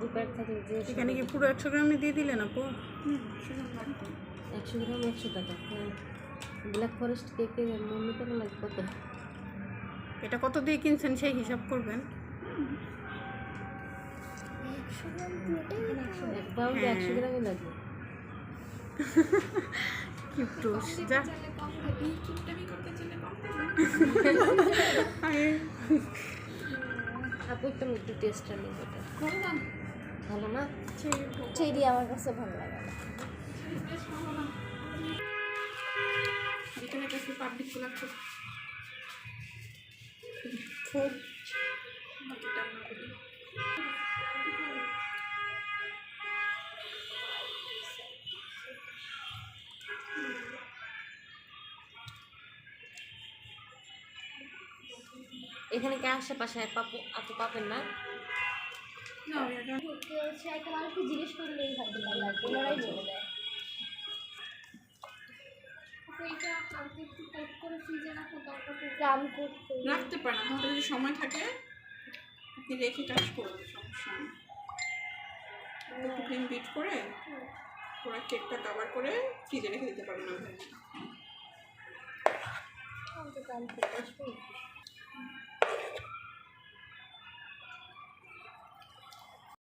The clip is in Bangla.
যদি প্যাড থাকে যে এখানে কি পুরো 100 গ্রামই দিয়ে দিলেন আপু? 100 গ্রাম 100 টাকা। হ্যাঁ, ব্ল্যাক ফরেস্ট কেকের মূল্য তো লাগে কত? এটা কত দিয়ে কিনছেন সেই হিসাব করবেন। এক পাউন্ডে 100 গ্রামই লাগে। কিউটুস যা আপু একটু টেস্টটা নিয়ে যেটা ভালো না? চেরি আমার কাছে ভালো লাগে না। এখানে কাছে পাবলিক গুলো খুব বাকিটা আমরা করি। এখানে কি আশেপাশে আপু পাবেন না? একটা মানুষকে জিজ্ঞেস করলেই হবে না, লাগবে ওরাই বলে দেয়। রাখতে পারেন, আপনাদের যদি সময় থাকে আপনি রেখে কাজ করবেন, সমস্যা নেই। একটু ক্রিম বিট করে পুরো কেকটা কভার করে ফ্রিজে রেখে দিতে পারবেন।